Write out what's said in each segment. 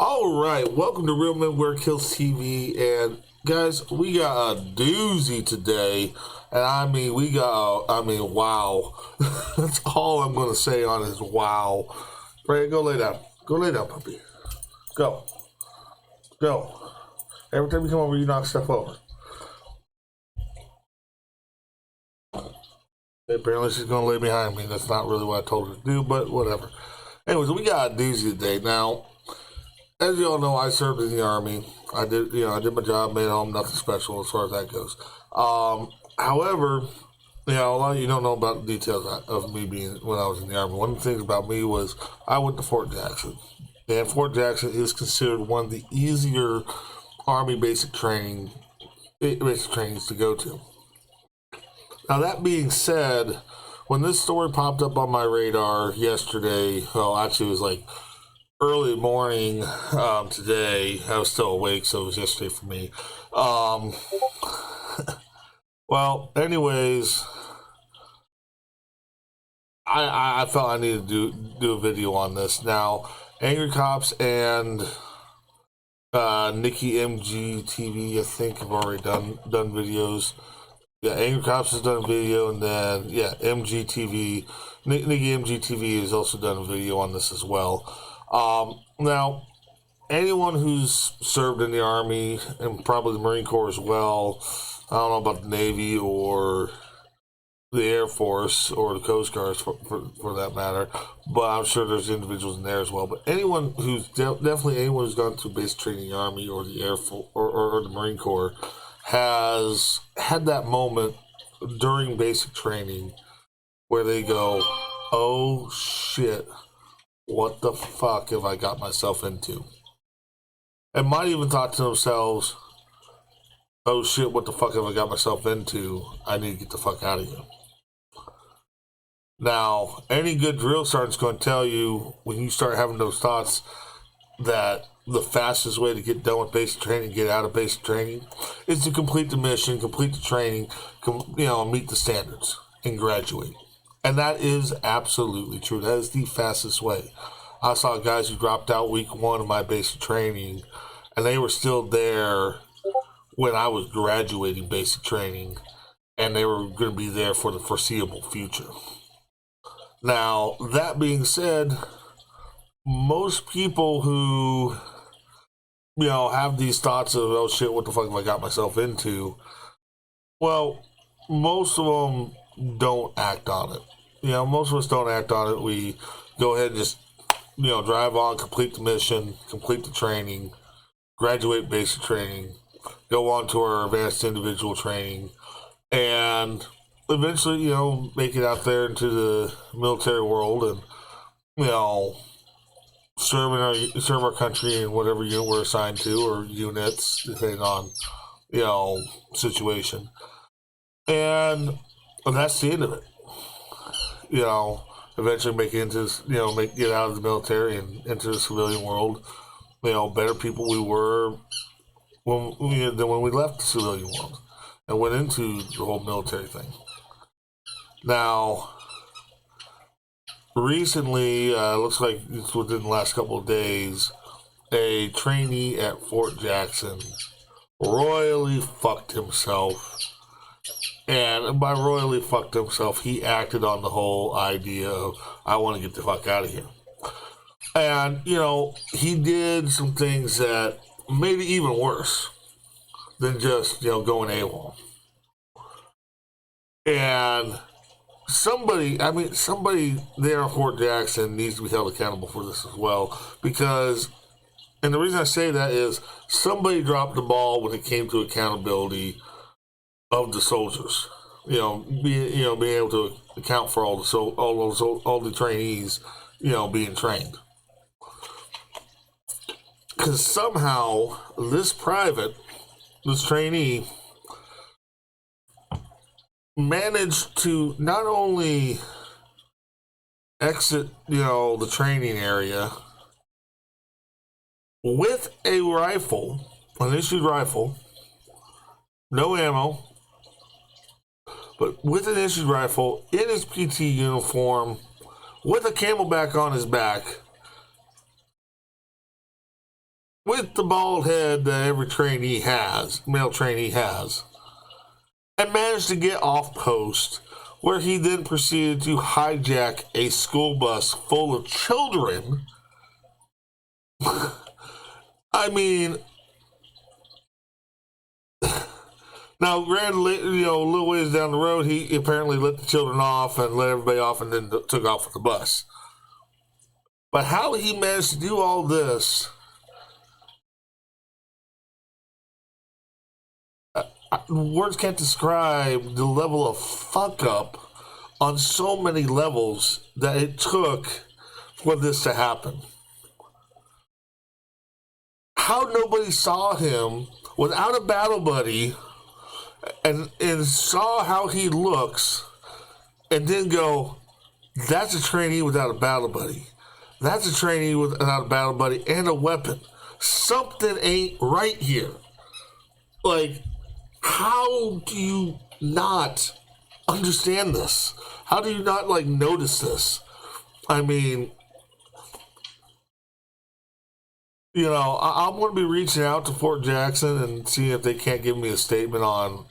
All right, welcome to Real Men Wear Kills TV, and guys, we got a doozy today, and wow. That's all I'm gonna say on is wow. Right, go lay down, puppy. Go. Every time you come over, you knock stuff over. Apparently, she's gonna lay behind me. That's not really what I told her to do, but whatever. Anyways, we got a doozy today. Now, as you all know, I served in the Army. I did my job, made home, nothing special as far as that goes. However, a lot of you don't know about the details of me being when I was in the Army. One of the things about me was I went to Fort Jackson. And Fort Jackson is considered one of the easier Army basic trainings to go to. Now, that being said, when this story popped up on my radar yesterday, well, actually it was like early morning today. I was still awake, so it was yesterday for me. Well, anyways, I felt I needed to do a video on this. Now, Angry Cops and Nikki MG TV, I think, have already done videos. Yeah, Angry Cops has done a video, and then, MGTV, Nikki MGTV has also done a video on this as well. Now, anyone who's served in the Army, and probably the Marine Corps as well, I don't know about the Navy or the Air Force or the Coast Guard for that matter, but I'm sure there's individuals in there as well. But anyone who's definitely anyone who's gone through basic training in the Army or the Air Force or the Marine Corps has had that moment during basic training where they go, oh shit, what the fuck have I got myself into? And might even thought to themselves, oh shit, what the fuck have I got myself into? I need to get the fuck out of here. Now, any good drill sergeant's going to tell you when you start having those thoughts that the fastest way to get done with basic training, get out of basic training, is to complete the mission, complete the training, meet the standards, and graduate. And that is absolutely true. That is the fastest way. I saw guys who dropped out week one of my basic training, and they were still there when I was graduating basic training, and they were going to be there for the foreseeable future. Now, that being said, most people who, have these thoughts of, oh shit, what the fuck have I got myself into? Well, most of them don't act on it. Most of us don't act on it. We go ahead and just, drive on, complete the mission, complete the training, graduate basic training, go on to our advanced individual training, and eventually, make it out there into the military world and, serve our country in whatever unit we're assigned to, or units, depending on, situation. And that's the end of it. Eventually make it into, get out of the military and into the civilian world. Better people we were than when we left the civilian world and went into the whole military thing. Now, recently, looks like it's within the last couple of days, a trainee at Fort Jackson royally fucked himself. And by royally fucked himself, he acted on the whole idea of, I want to get the fuck out of here. And, he did some things that made it even worse than just, going AWOL. And somebody there at Fort Jackson needs to be held accountable for this as well, because, and the reason I say that is, somebody dropped the ball when it came to accountability of the soldiers. Being able to account for all the trainees, being trained. Because somehow this trainee, managed to not only exit, the training area with a rifle, an issued rifle, no ammo, but with an issued rifle, in his PT uniform, with a camelback on his back, with the bald head that every trainee has, male trainee has, and managed to get off post, where he then proceeded to hijack a school bus full of children. I mean, now, granted, you know, a little ways down the road, he apparently let the children off and let everybody off and then took off with the bus. But how he managed to do all this, words can't describe the level of fuck up on so many levels that it took for this to happen. How nobody saw him without a battle buddy and saw how he looks and then go, that's a trainee without a battle buddy. That's a trainee without a battle buddy and a weapon. Something ain't right here. Like, how do you not understand this? How do you not, like, notice this? I mean, you know, I'm going to be reaching out to Fort Jackson and see if they can't give me a statement on,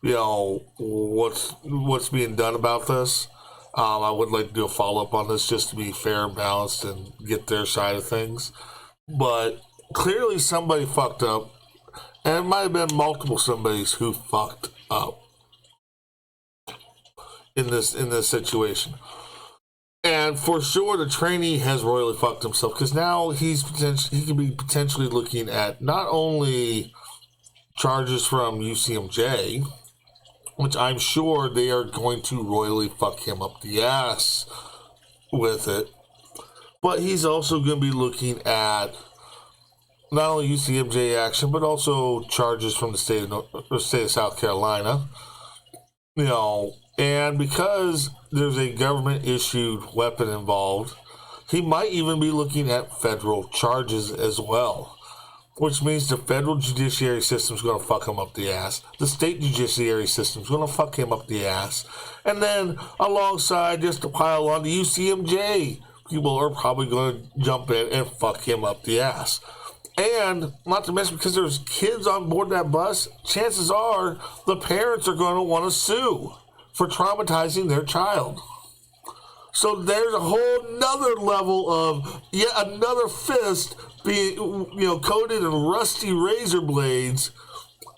you know, what's being done about this. I would like to do a follow-up on this just to be fair and balanced and get their side of things. But clearly somebody fucked up, and it might have been multiple somebodies who fucked up in this situation. And for sure, the trainee has royally fucked himself, because now he could be potentially looking at not only charges from UCMJ, which I'm sure they are going to royally fuck him up the ass with it, but he's also going to be looking at not only UCMJ action, but also charges from the state of South Carolina. You know, and because there's a government-issued weapon involved, he might even be looking at federal charges as well. Which means the federal judiciary system's going to fuck him up the ass. The state judiciary system's going to fuck him up the ass. And then, alongside, just to pile on, the UCMJ people are probably going to jump in and fuck him up the ass. And, not to mention, because there's kids on board that bus, chances are the parents are going to want to sue for traumatizing their child. So there's a whole nother level of yet another fist being, you know, coated in rusty razor blades,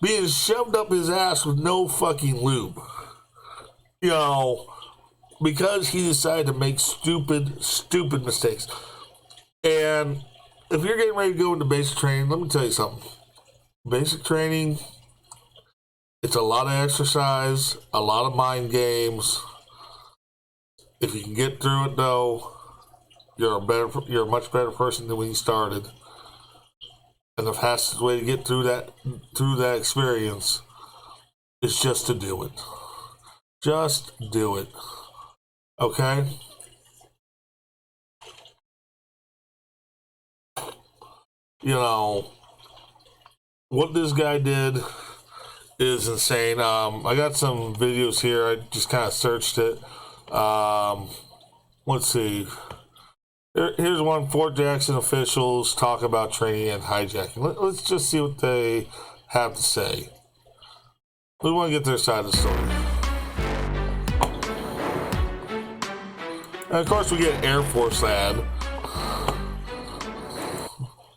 being shoved up his ass with no fucking lube. You know, because he decided to make stupid mistakes. And if you're getting ready to go into basic training, let me tell you something. Basic training, it's a lot of exercise, a lot of mind games. If you can get through it, though, you're a much better person than when you started. And the fastest way to get through that experience is just to do it. Just do it. Okay? You know, what this guy did is insane. I got some videos here. I just kind of searched it. Let's see. Here's one. Fort Jackson officials talk about training and hijacking. Let's just see what they have to say. We want to get their side of the story. And of course, we get an Air Force ad.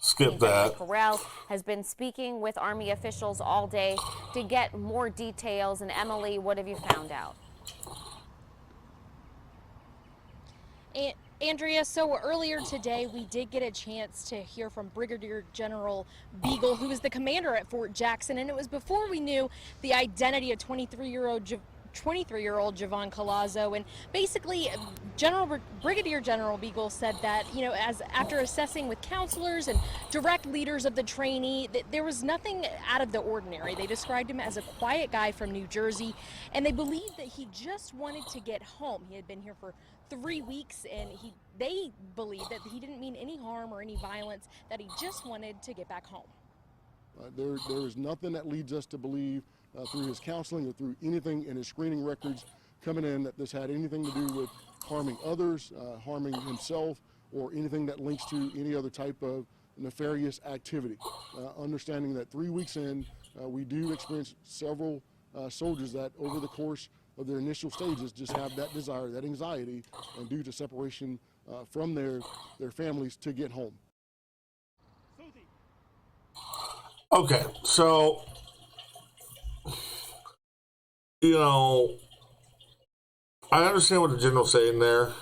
Skip that. Corral has been speaking with Army officials all day to get more details. And Emily, what have you found out? Andrea, so earlier today we did get a chance to hear from Brigadier General Beagle, who is the commander at Fort Jackson, and it was before we knew the identity of 23-year-old Jovan Colazo. And basically, Brigadier General Beagle said that, you know, after assessing with counselors and direct leaders of the trainee, that there was nothing out of the ordinary. They described him as a quiet guy from New Jersey, and they believed that he just wanted to get home. He had been here for 3 weeks, and they believed that he didn't mean any harm or any violence, that he just wanted to get back home. There is nothing that leads us to believe through his counseling or through anything in his screening records coming in that this had anything to do with harming others, harming himself, or anything that links to any other type of nefarious activity. Understanding that 3 weeks in, we do experience several soldiers that over the course of their initial stages just have that desire, that anxiety, and due to separation from their families to get home. Okay, so, you know, I understand what the general's saying there.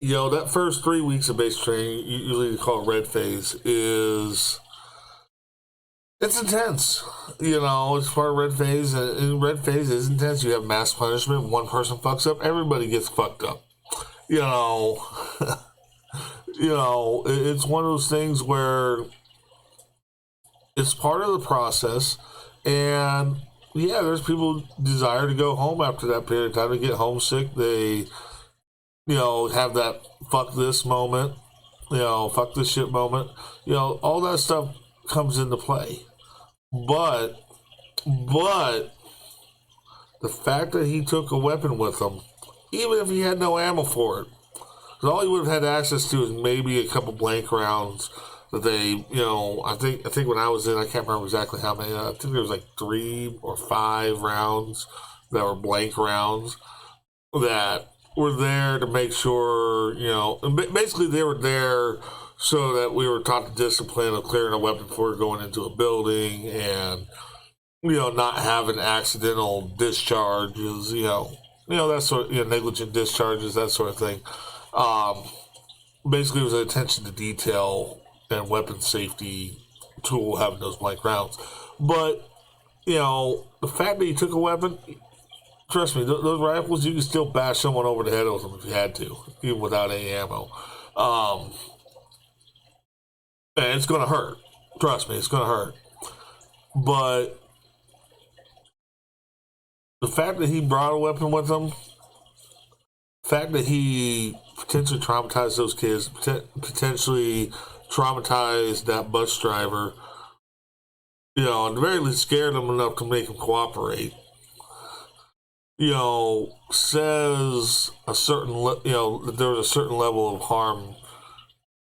You know, that first 3 weeks of basic training, usually you call it red phase, it's intense. You know, it's part of red phase, and red phase is intense. You have mass punishment. One person fucks up, everybody gets fucked up. You know, it's one of those things where it's part of the process, and yeah, there's people who desire to go home after that period of time. They get homesick. They, have that fuck this moment, fuck this shit moment. All that stuff comes into play. But the fact that he took a weapon with him, even if he had no ammo for it, because all he would have had access to is maybe a couple blank rounds that they, I think when I was in, I can't remember exactly how many. I think there was like 3 or 5 rounds that were blank rounds that were there to make sure, and basically they were there so that we were taught the discipline of clearing a weapon before going into a building and, not having accidental discharges, that sort of, negligent discharges, that sort of thing. Basically it was an attention to detail and weapon safety tool having those blank rounds. But, the fact that he took a weapon, trust me, those rifles, you can still bash someone over the head with them if you had to, even without any ammo. And it's going to hurt. Trust me, it's going to hurt. But the fact that he brought a weapon with him, the fact that he potentially traumatized those kids, potentially traumatized that bus driver, at the very least scared them enough to make him cooperate, says a certain, that there was a certain level of harm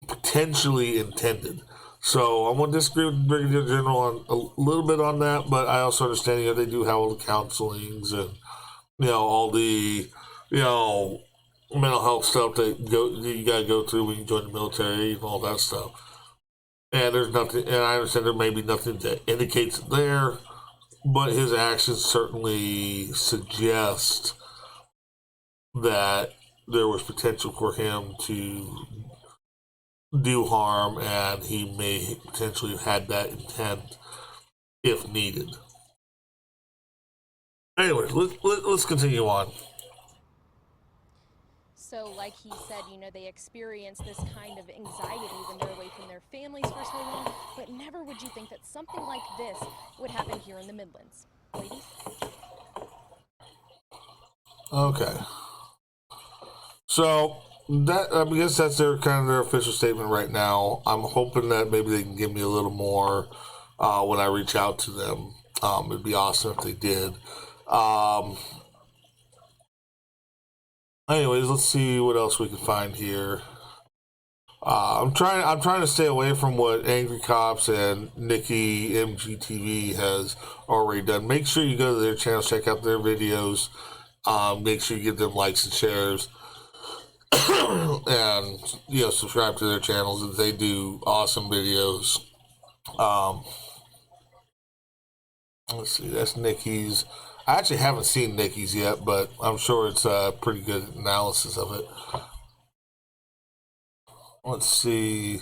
potentially intended. So I'm going to disagree with the Brigadier General on a little bit on that, but I also understand, they do have all the counselings and, all the, mental health stuff that you got to go through when you join the military and all that stuff. And there's nothing, and I understand there may be nothing that indicates it there, but his actions certainly suggest that there was potential for him to do harm, and he may potentially have had that intent if needed. Anyways, let's continue on. So like he said, they experience this kind of anxiety when they're away from their families for so long, but never would you think that something like this would happen here in the Midlands. Ladies? Okay. So that, I guess that's their official statement right now. I'm hoping that maybe they can give me a little more when I reach out to them. It'd be awesome if they did. Anyways, let's see what else we can find here. I'm trying to stay away from what Angry Cops and Nikki MGTV has already done. Make sure you go to their channel, check out their videos. Make sure you give them likes and shares. And, subscribe to their channels. They do awesome videos. Let's see, that's Nikki's. I actually haven't seen Nikki's yet, but I'm sure it's a pretty good analysis of it. Let's see.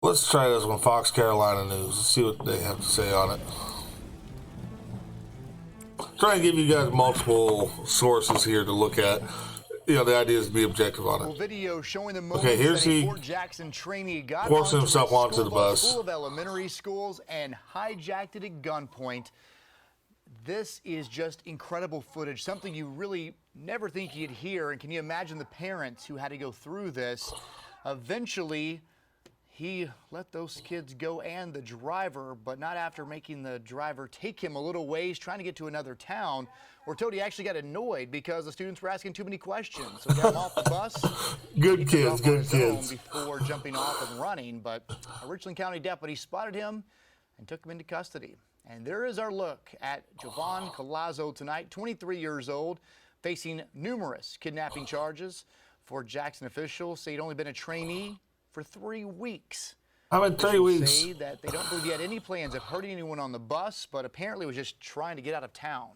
Let's try this one, Fox Carolina News. Let's see what they have to say on it. Try and give you guys multiple sources here to look at. The idea is to be objective on it. Video showing the moment Okay, here's that a he Fort Jackson trainee got forcing onto himself a onto school the bus bus. full of elementary schools and hijacked it at gunpoint. This is just incredible footage, something you really never think you'd hear. And can you imagine the parents who had to go through this? Eventually, he let those kids go and the driver, but not after making the driver take him a little ways, trying to get to another town. We're told he actually got annoyed because the students were asking too many questions. So he got him off the bus. Good kids, good kids. Before jumping off and running, but a Richland County deputy spotted him and took him into custody. And there is our look at Jovan Colazo tonight, 23 years old, facing numerous kidnapping charges. For Jackson officials say he'd only been a trainee for 3 weeks. I'm in 3 weeks. Say that they don't believe he had any plans of hurting anyone on the bus, but apparently was just trying to get out of town.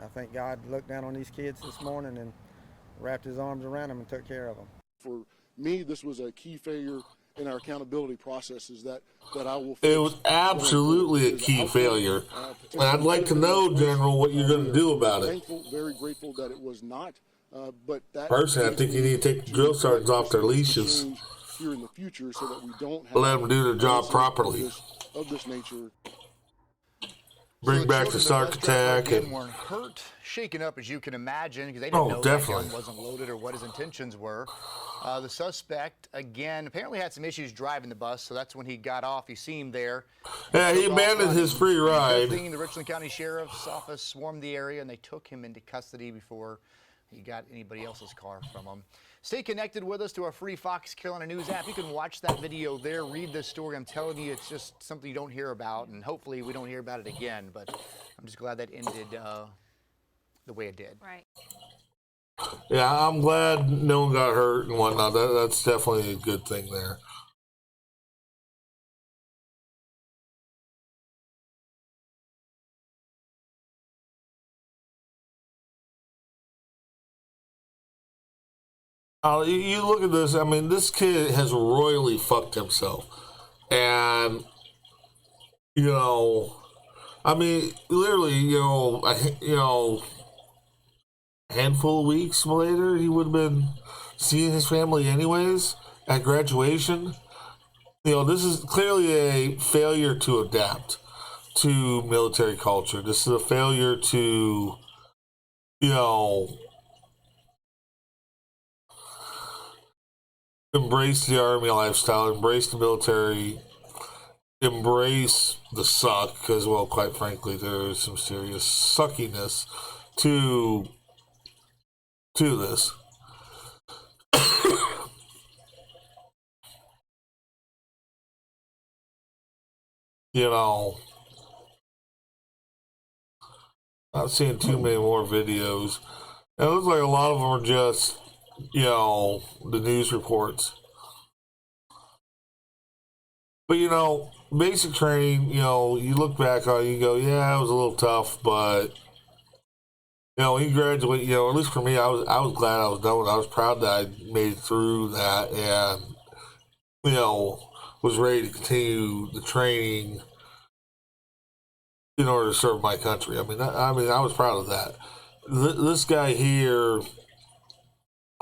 I think God looked down on these kids this morning and wrapped his arms around them and took care of them. For me, this was a key failure in our accountability processes that I will fix. It was absolutely a key failure. And I'd like to know, General, what you're going to do about it. Thankful, very grateful that it was not. But that personally, I think you need to take the drill sergeants off their leashes. Here in the future, so that we don't have let them do their job properly. Of this nature. Bring back the Sark attack. And weren't hurt, shaken up as you can imagine, because they didn't know that gun wasn't loaded or what his intentions were. The suspect, again, apparently had some issues driving the bus, so that's when he got off. You see him there. Yeah, he abandoned his free ride. The Richland County Sheriff's Office swarmed the area, and they took him into custody before he got anybody else's car from him. Stay connected with us to our free Fox Carolina News app. You can watch that video there, read this story. I'm telling you, it's just something you don't hear about, and hopefully we don't hear about it again. But I'm just glad that ended the way it did. Right. Yeah, I'm glad no one got hurt and whatnot. That's definitely a good thing there. You look at this, I mean, this kid has royally fucked himself. And, you know, I mean, literally, a handful of weeks later, he would have been seeing his family anyways at graduation. You know, this is clearly a failure to adapt to military culture. This is a failure to, embrace the Army lifestyle, embrace the military, embrace the suck, because, well, quite frankly, there is some serious suckiness to this. Not seeing too many more videos. And it looks like a lot of them are just the news reports. But, basic training, you look back on it, you go, yeah, it was a little tough, but, he graduated, at least for me, I was glad I was done with it. I was proud that I made it through that and, was ready to continue the training in order to serve my country. I was proud of that. This guy here,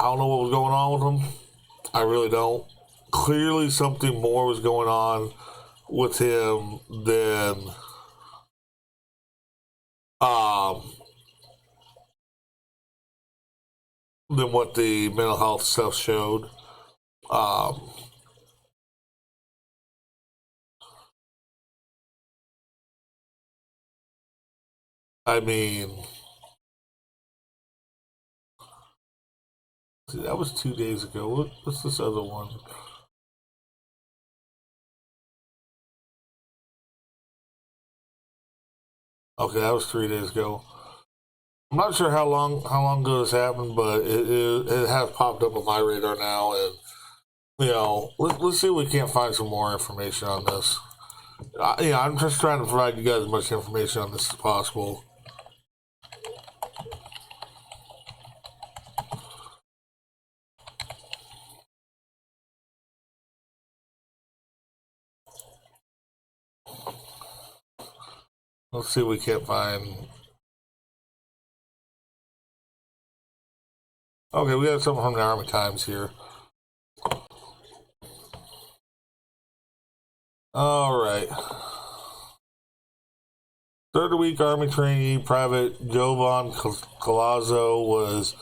I don't know what was going on with him. I really don't. Clearly something more was going on with him than what the mental health stuff showed. See, that was 2 days ago. What's this other one? Okay, that was 3 days ago. I'm not sure how long ago this happened, but it has popped up on my radar now, and let's see if we can't find some more information on this. I'm just trying to provide you guys as much information on this as possible. Let's see if we can't find. Okay, we got something from the Army Times here. All right. Third week Army trainee Private Jovan Colazo was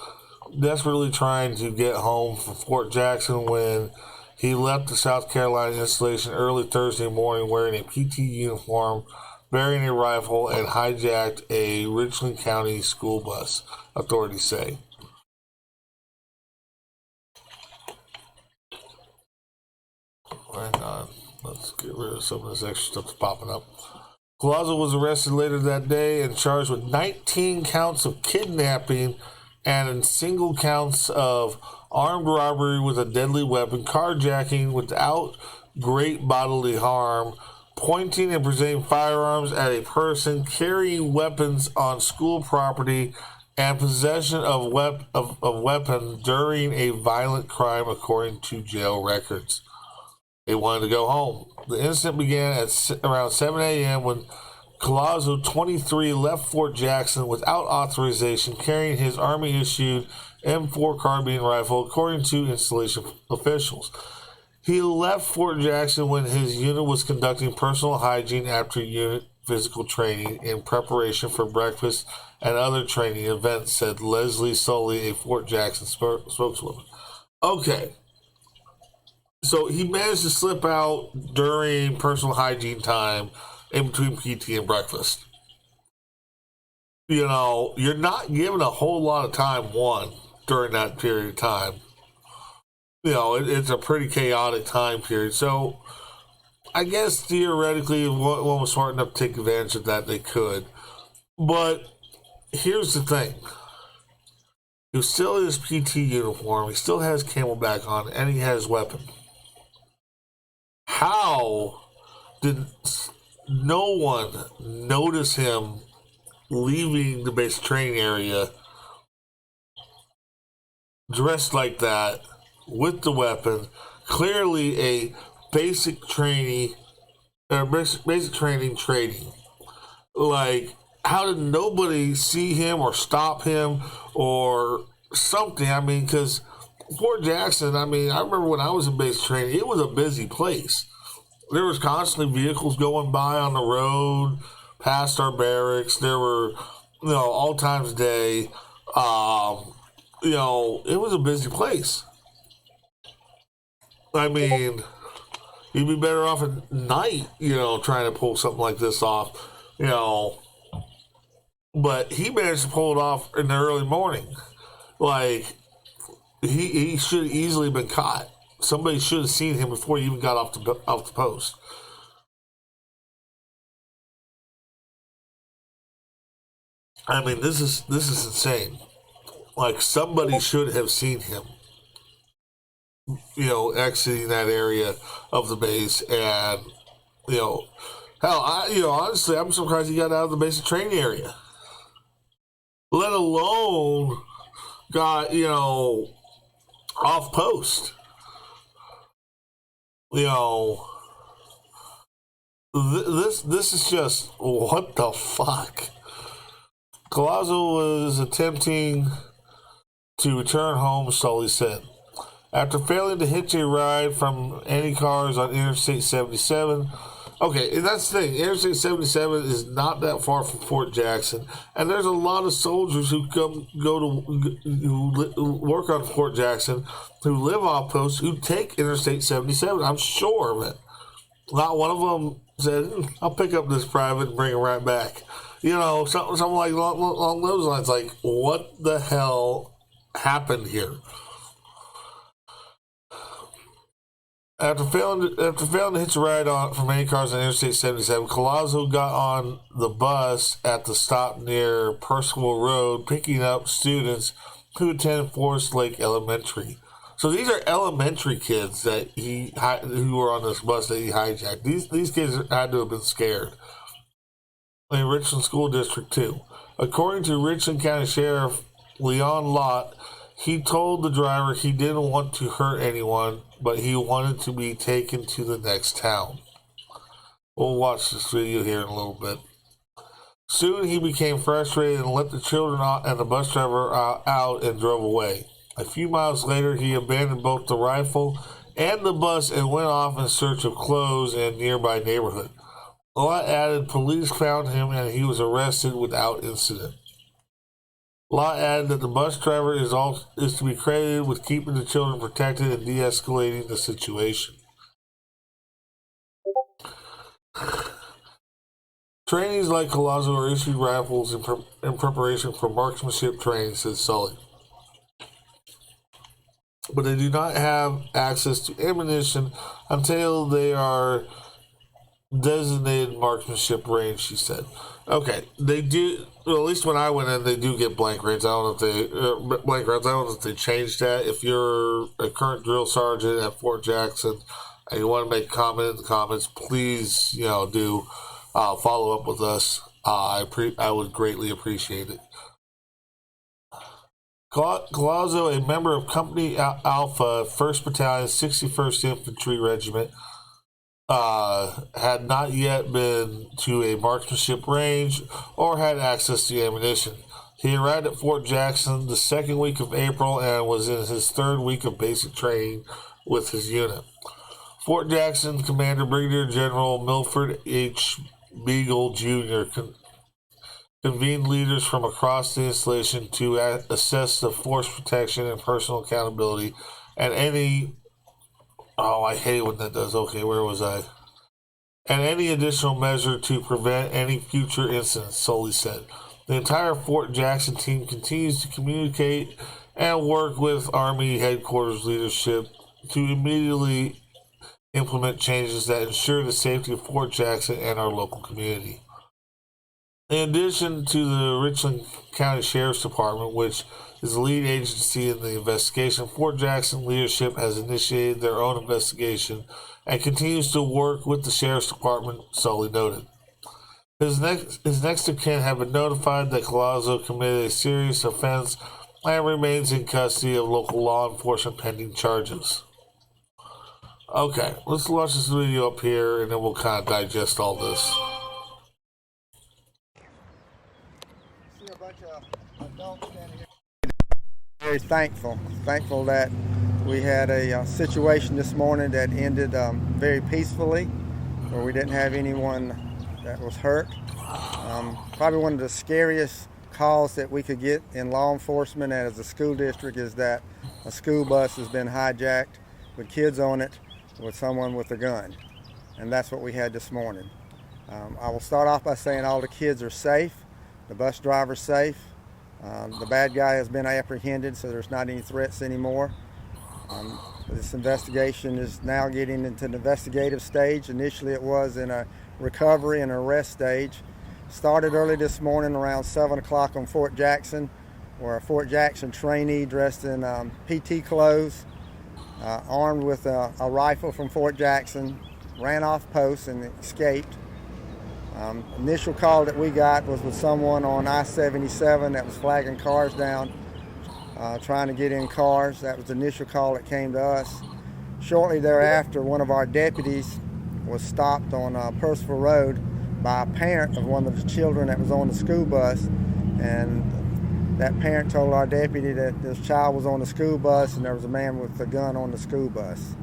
desperately trying to get home from Fort Jackson when He left the South Carolina installation early Thursday morning wearing a PT uniform, bearing a rifle, and hijacked a Richland County school bus, authorities say. Hang on. Let's get rid of some of this extra stuff that's popping up. Colazo was arrested later that day and charged with 19 counts of kidnapping and single counts of armed robbery with a deadly weapon, carjacking without great bodily harm, pointing and presenting firearms at a person, carrying weapons on school property, and possession of weapon during a violent crime, according to jail records. They wanted to go home. The incident began at around 7 a.m. when Colazo, 23, left Fort Jackson without authorization, carrying his Army-issued M4 carbine rifle, according to installation officials. He left Fort Jackson when his unit was conducting personal hygiene after unit physical training in preparation for breakfast and other training events, said Leslie Sully, a Fort Jackson spokeswoman. Okay. So he managed to slip out during personal hygiene time in between PT and breakfast. You know, you're not given a whole lot of time, during that period of time. You know, it's a pretty chaotic time period. So I guess theoretically, if one was smart enough to take advantage of that, they could. But here's the thing. He was still in his PT uniform. He still has Camelback on, and he has weapon. How did no one notice him leaving the basic training area dressed like that with the weapon? Clearly a basic training. Like, how did nobody see him or stop him or something? I mean, because Fort Jackson, I mean, I remember when I was in basic training, it was a busy place. There was constantly vehicles going by on the road, past our barracks. There were, all times of day. It was a busy place. I mean, you'd be better off at night, trying to pull something like this off, But he managed to pull it off in the early morning. Like, he should have easily been caught. Somebody should have seen him before he even got off the post. I mean, this is insane. Like, somebody should have seen him, exiting that area of the base, and hell, honestly, I'm surprised he got out of the basic training area. Let alone got off post. This is just, what the fuck? Colazo was attempting to return home, Sully said. After failing to hitch a ride from any cars on Interstate 77. Okay, and that's the thing. Interstate 77 is not that far from Fort Jackson, and there's a lot of soldiers who work on Fort Jackson, who live off post, who take Interstate 77. I'm sure of it. Not one of them said, "I'll pick up this private and bring it right back." Something like along those lines. Like, what the hell happened here? After failing to hitch a ride from any cars on Interstate 77, Colazo got on the bus at the stop near Percival Road, picking up students who attend Forest Lake Elementary. So these are elementary kids that who were on this bus that he hijacked. These kids had to have been scared. In Richland School District 2. According to Richland County Sheriff Leon Lott, he told the driver he didn't want to hurt anyone, but he wanted to be taken to the next town. We'll watch this video here in a little bit. Soon he became frustrated and let the children and the bus driver out and drove away. A few miles later, he abandoned both the rifle and the bus and went off in search of clothes in a nearby neighborhood. Lott added police found him and he was arrested without incident. Law added that the bus driver is to be credited with keeping the children protected and de-escalating the situation. Trainees like Colazo are issued rifles in preparation for marksmanship training, said Sully. But they do not have access to ammunition until they are designated marksmanship range, she said. Okay, they do. Well, at least when I went in, they do get blank range. I don't know if they changed that. If you're a current drill sergeant at Fort Jackson and you want to make a comment in the comments, please, do follow up with us. I would greatly appreciate it. Colazo, a member of Company Alpha, 1st Battalion, 61st Infantry Regiment, had not yet been to a marksmanship range or had access to ammunition. He arrived at Fort Jackson the second week of April and was in his 3rd week of basic training with his unit. Fort Jackson Commander Brigadier General Milford H. Beagle Jr. convened leaders from across the installation to assess the force protection and personal accountability and any... Oh, I hate when that does. Okay, where was I? And any additional measure to prevent any future incidents, Sully said. The entire Fort Jackson team continues to communicate and work with Army headquarters leadership to immediately implement changes that ensure the safety of Fort Jackson and our local community. In addition to the Richland County Sheriff's Department, which is the lead agency in the investigation, Fort Jackson leadership has initiated their own investigation and continues to work with the Sheriff's Department, Sully noted. His next of kin have been notified that Colazo committed a serious offense and remains in custody of local law enforcement pending charges. Okay, let's watch this video up here and then we'll kind of digest all this. See a bunch of adults standing here. Very thankful that we had a situation this morning that ended very peacefully, where we didn't have anyone that was hurt. Probably one of the scariest calls that we could get in law enforcement as a school district is that a school bus has been hijacked with kids on it with someone with a gun. And that's what we had this morning. I will start off by saying all the kids are safe, the bus driver's safe, the bad guy has been apprehended, so there's not any threats anymore. This investigation is now getting into the investigative stage. Initially it was in a recovery and arrest stage. Started early this morning around 7 o'clock on Fort Jackson, where a Fort Jackson trainee dressed in PT clothes, armed with a rifle from Fort Jackson, ran off post and escaped. Initial call that we got was with someone on I-77 that was flagging cars down, trying to get in cars. That was the initial call that came to us. Shortly thereafter, one of our deputies was stopped on Percival Road by a parent of one of the children that was on the school bus, and that parent told our deputy that this child was on the school bus and there was a man with a gun on the school bus.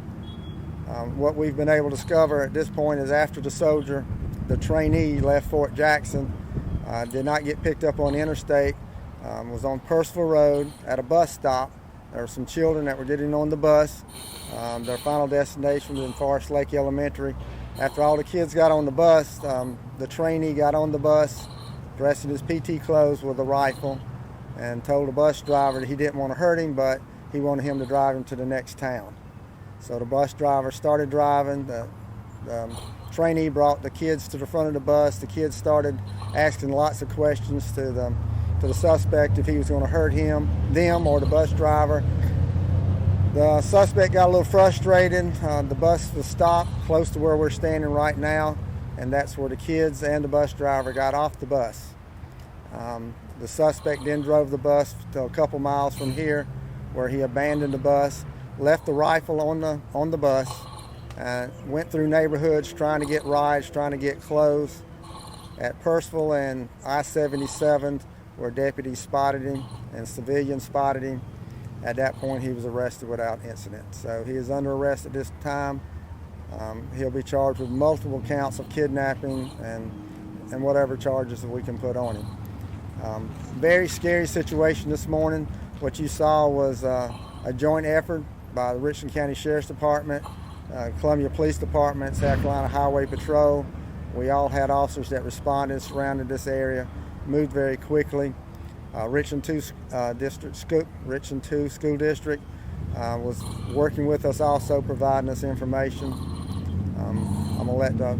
What we've been able to discover at this point is after the trainee left Fort Jackson, did not get picked up on the interstate, was on Percival Road at a bus stop. There were some children that were getting on the bus. Their final destination was in Forest Lake Elementary. After all the kids got on the bus, the trainee got on the bus, dressed in his PT clothes with a rifle, and told the bus driver that he didn't want to hurt him, but he wanted him to drive him to the next town. So the bus driver started driving. The trainee brought the kids to the front of the bus. The kids started asking lots of questions to the suspect if he was going to hurt them or the bus driver. The suspect got a little frustrated. The bus was stopped close to where we're standing right now, and that's where the kids and the bus driver got off the bus. The suspect then drove the bus to a couple miles from here, where he abandoned the bus, left the rifle on the bus, went through neighborhoods trying to get rides, trying to get clothes. At Percival and I-77, where deputies spotted him and civilians spotted him, at that point he was arrested without incident. So he is under arrest at this time. He'll be charged with multiple counts of kidnapping and whatever charges that we can put on him. Very scary situation this morning. What you saw was a joint effort by the Richland County Sheriff's Department, Columbia Police Department, South Carolina Highway Patrol. We all had officers that responded, surrounded this area, moved very quickly. Richland 2 School District was working with us also, providing us information. I'm going to let the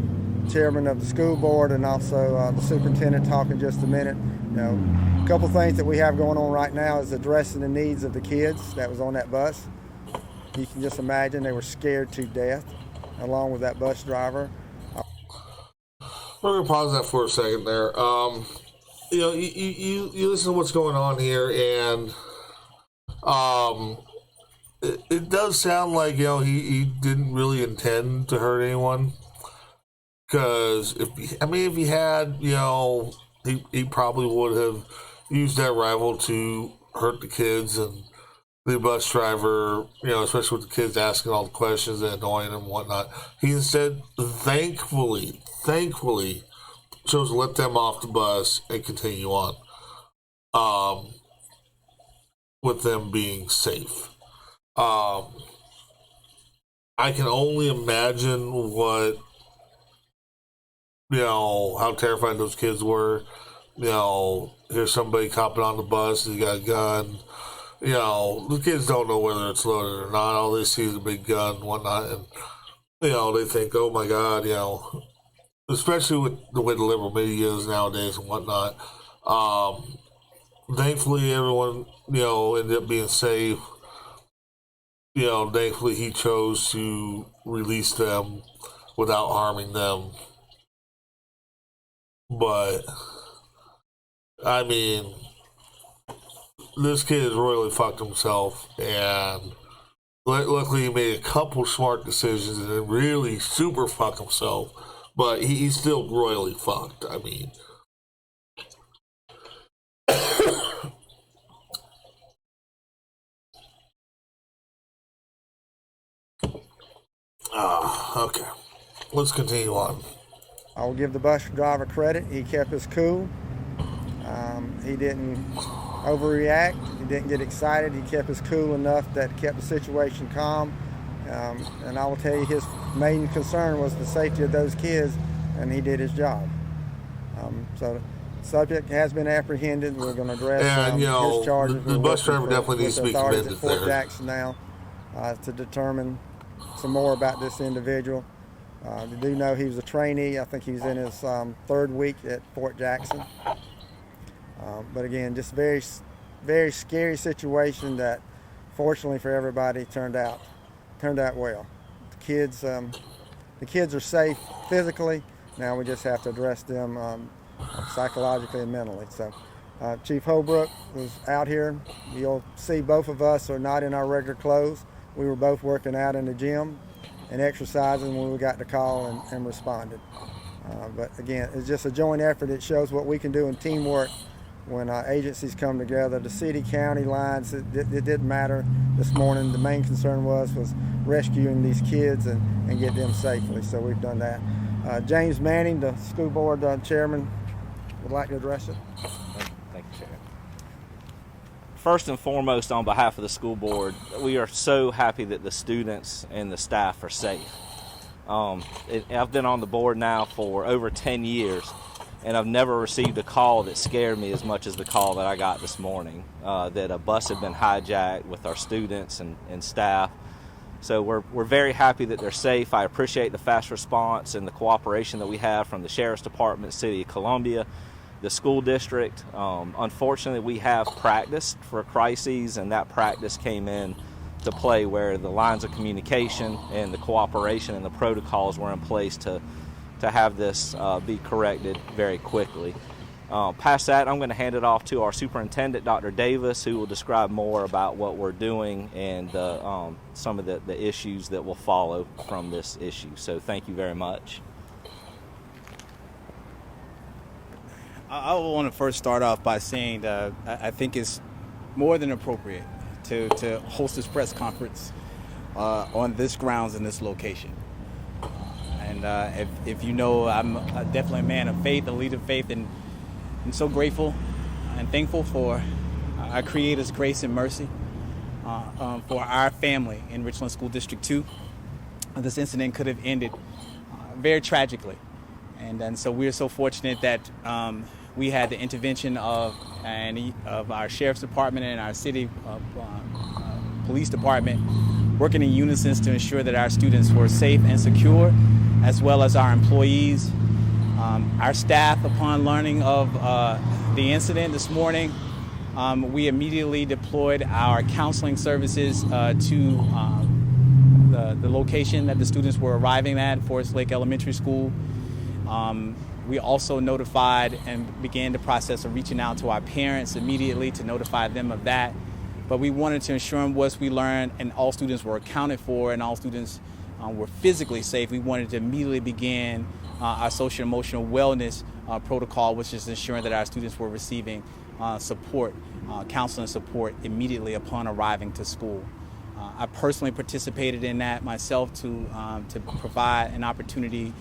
chairman of the school board and also the superintendent talk in just a minute. A couple things that we have going on right now is addressing the needs of the kids that was on that bus. You can just imagine they were scared to death, along with that bus driver. We're going to pause that for a second there. You listen to what's going on here, and it does sound like, he didn't really intend to hurt anyone. Because, if he had, he probably would have used that rifle to hurt the kids and the bus driver, especially with the kids asking all the questions and annoying them and whatnot. He instead, thankfully, chose to let them off the bus and continue on, with them being safe. I can only imagine what, how terrified those kids were. Here's somebody copping on the bus, he got a gun. The kids don't know whether it's loaded or not. All they see is a big gun and whatnot. And, they think, oh my God, especially with the way the liberal media is nowadays and whatnot. Thankfully, everyone, ended up being safe. Thankfully, he chose to release them without harming them. But, this kid has royally fucked himself, and luckily he made a couple smart decisions and then really super fuck himself. But he's still royally fucked. Okay, let's continue on. I will give the bus driver credit. He kept his cool. He didn't overreact. He didn't get excited. He kept his cool enough that kept the situation calm. And I will tell you, his main concern was the safety of those kids, and he did his job. So the subject has been apprehended. We're going to address his charges. The bus driver definitely needs to be commended Fort there. Jackson now to determine some more about this individual. We do know he was a trainee. I think he's in his third week at Fort Jackson. But again, just very, very scary situation that, fortunately for everybody, turned out well. The kids are safe physically. Now we just have to address them psychologically and mentally. So, Chief Holbrook was out here. You'll see both of us are not in our regular clothes. We were both working out in the gym and exercising when we got the call and responded. But again, it's just a joint effort. It shows what we can do in teamwork when agencies come together. The city, county lines, it didn't matter this morning. The main concern was rescuing these kids and get them safely. So we've done that. James Manning, the school board chairman, would like to address it. Thank you, Chair. First and foremost, on behalf of the school board, we are so happy that the students and the staff are safe. I've been on the board now for over 10 years, and I've never received a call that scared me as much as the call that I got this morning, that a bus had been hijacked with our students and staff. So we're very happy that they're safe. I appreciate the fast response and the cooperation that we have from the Sheriff's Department, City of Columbia, the school district. Unfortunately, we have practiced for crises, and that practice came in to play where the lines of communication and the cooperation and the protocols were in place to have this be corrected very quickly. Past that, I'm going to hand it off to our superintendent, Dr. Davis, who will describe more about what we're doing and some of the issues that will follow from this issue. So thank you very much. I want to first start off by saying that I think it's more than appropriate to host this press conference on this grounds in this location. And if you know, I'm definitely a man of faith, a leader of faith, and I'm so grateful and thankful for our Creator's grace and mercy for our family in Richland School District 2. This incident could have ended very tragically. And so we're so fortunate that we had the intervention of our Sheriff's Department and our city police department working in unison to ensure that our students were safe and secure, as well as our employees. Our staff, upon learning of the incident this morning, we immediately deployed our counseling services to the location that the students were arriving at, Forest Lake Elementary School. We also notified and began the process of reaching out to our parents immediately to notify them of that. But we wanted to ensure once we learned and all students were accounted for and all students were physically safe, we wanted to immediately begin our social emotional wellness protocol, which is ensuring that our students were receiving support, counseling support immediately upon arriving to school. I personally participated in that myself to provide an opportunity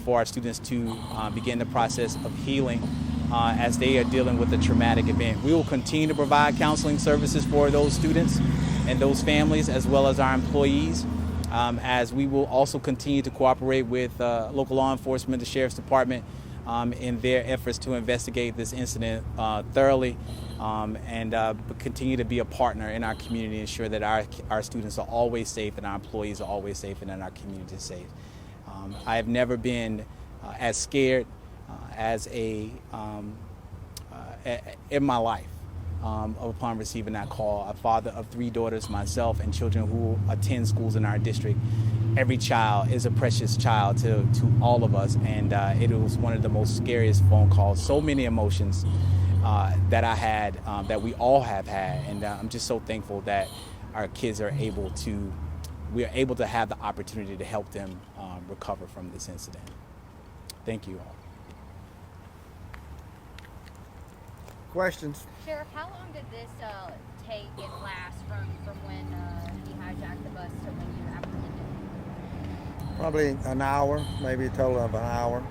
for our students to begin the process of healing as they are dealing with a traumatic event. We will continue to provide counseling services for those students and those families, as well as our employees, as we will also continue to cooperate with local law enforcement, the Sheriff's Department, in their efforts to investigate this incident thoroughly and continue to be a partner in our community, ensure that our students are always safe and our employees are always safe and that our community is safe. I have never been as scared in my life upon receiving that call. A father of 3 daughters, myself, and children who attend schools in our district. Every child is a precious child to all of us, and it was one of the most scariest phone calls. So many emotions that I had, that we all have had, and I'm just so thankful that our kids are able to have the opportunity to help them recover from this incident. Thank you all. Questions? Sheriff, how long did this take and last from when he hijacked the bus to when you apprehended? Probably an hour, maybe a total of an hour.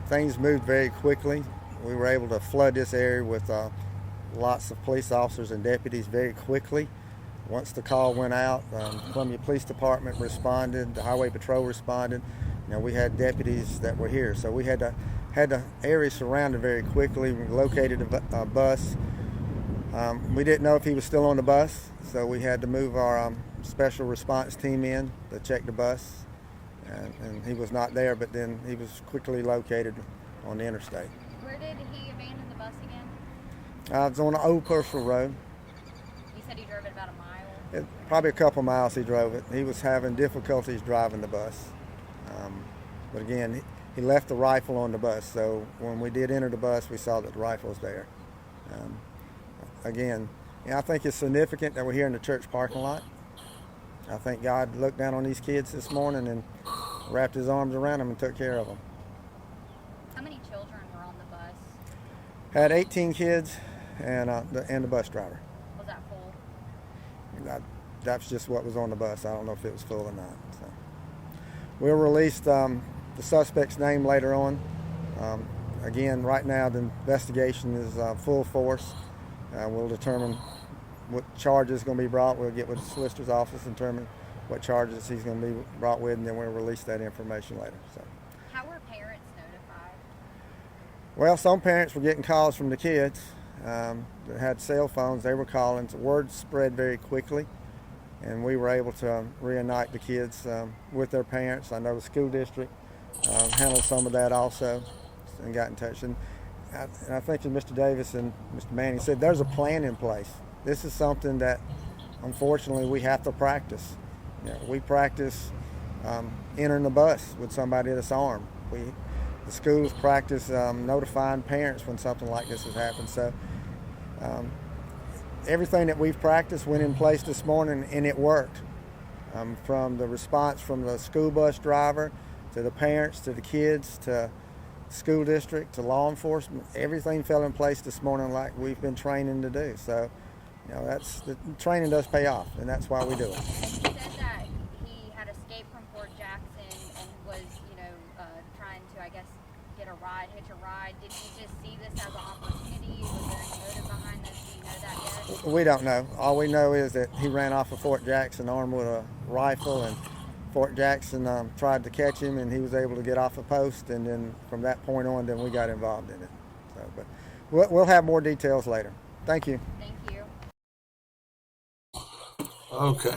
Things moved very quickly. We were able to flood this area with lots of police officers and deputies very quickly. Once the call went out, Columbia Police Department responded, the Highway Patrol responded. We had deputies that were here, so we had the area surrounded very quickly. We located a bus. We didn't know if he was still on the bus, so we had to move our special response team in to check the bus, and he was not there, but then he was quickly located on the interstate. Where did he abandon the bus again? It was on the Old Purcell Road. You said he drove it about a mile? Probably a couple miles he drove it. He was having difficulties driving the bus. But again, he left the rifle on the bus, so when we did enter the bus, we saw that the rifle was there. Again, I think it's significant that we're here in the church parking lot. I think God looked down on these kids this morning and wrapped his arms around them and took care of them. How many children were on the bus? Had 18 kids and the bus driver. Was that full? That's just what was on the bus. I don't know if it was full or not. So we'll release the suspect's name later on. Again, right now the investigation is full force. We'll determine what charges going to be brought. We'll get with the solicitor's office and determine what charges he's going to be brought with, and then we'll release that information later. So, how were parents notified? Well, some parents were getting calls from the kids that had cell phones. They were calling. So word spread very quickly, and we were able to reunite the kids with their parents. I know the school district handled some of that also and got in touch. And I think as Mr. Davis and Mr. Manning said, there's a plan in place. This is something that, unfortunately, we have to practice. We practice entering the bus with somebody that's armed. The schools practice notifying parents when something like this has happened. So everything that we've practiced went in place this morning, and it worked. From the response from the school bus driver to the parents to the kids to school district to law enforcement, everything fell in place this morning like we've been training to do. So, that's the training does pay off, and that's why we do it. You said that he had escaped from Fort Jackson and was, trying to, hitch a ride. Did you just see this as a We don't know. All we know is that he ran off of Fort Jackson armed with a rifle, and Fort Jackson tried to catch him, and he was able to get off a post. And then from that point on, then we got involved in it. So, but we'll have more details later. Thank you. Thank you. Okay.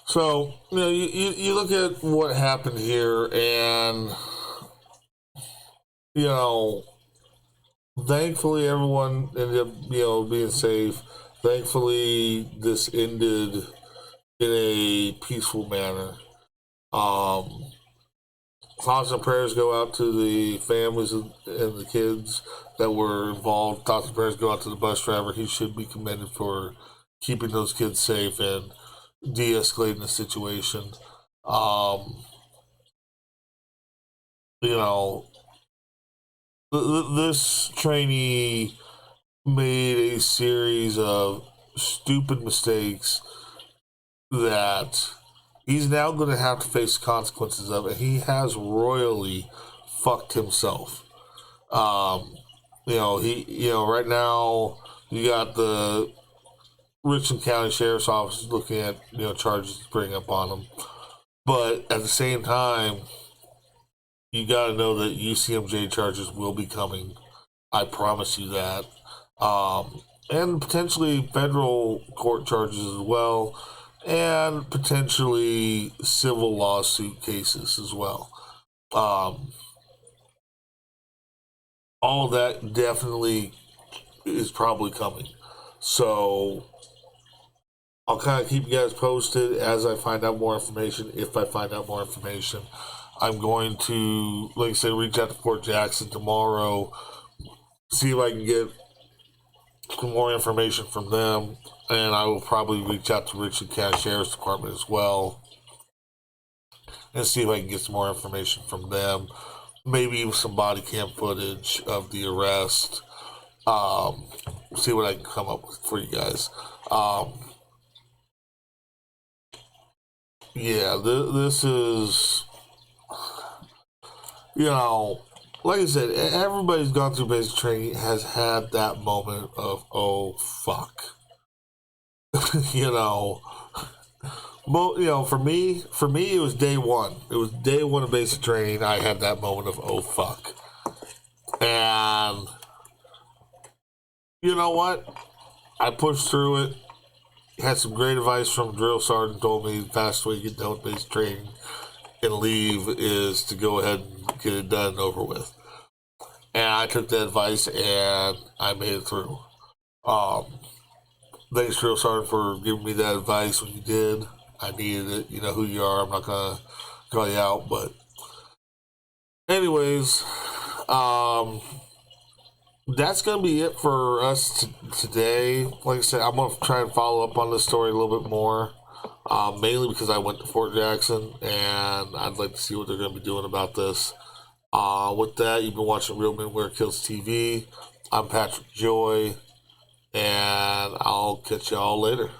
So, you look at what happened here, and, thankfully everyone ended up, being safe. Thankfully, this ended in a peaceful manner. Thoughts and prayers go out to the families and the kids that were involved. Thoughts and prayers go out to the bus driver. He should be commended for keeping those kids safe and de-escalating the situation. This trainee made a series of stupid mistakes that he's now going to have to face consequences of, and he has royally fucked himself. Right now you got the Richland County Sheriff's Office looking at, charges to bring up on him. But at the same time, you got to know that UCMJ charges will be coming. I promise you that. And potentially federal court charges as well, and potentially civil lawsuit cases as well. All that definitely is probably coming. So I'll kind of keep you guys posted as I find out more information. If I find out more information, I'm going to, like I said, reach out to Fort Jackson tomorrow, see if I can get some more information from them, and I will probably reach out to Richland County Sheriff's Department as well and see if I can get some more information from them. Maybe even some body cam footage of the arrest. See what I can come up with for you guys. This is, like I said, everybody's gone through basic training has had that moment of, oh, fuck. Well, for me, it was day one. It was day one of basic training. I had that moment of, oh, fuck. And you know what? I pushed through it. Had some great advice from drill sergeant. Told me the fastest way to get done with basic training and leave is to go ahead and get it done and over with. And I took that advice and I made it through. Thanks, drill sergeant, for giving me that advice when you did. I needed it. You know who you are. I'm not gonna call you out, but anyways, that's going to be it for us today. Like I said, I'm going to try and follow up on this story a little bit more, mainly because I went to Fort Jackson, and I'd like to see what they're going to be doing about this. With that, you've been watching Real Men Wear Kills TV. I'm Patrick Joy, and I'll catch you all later.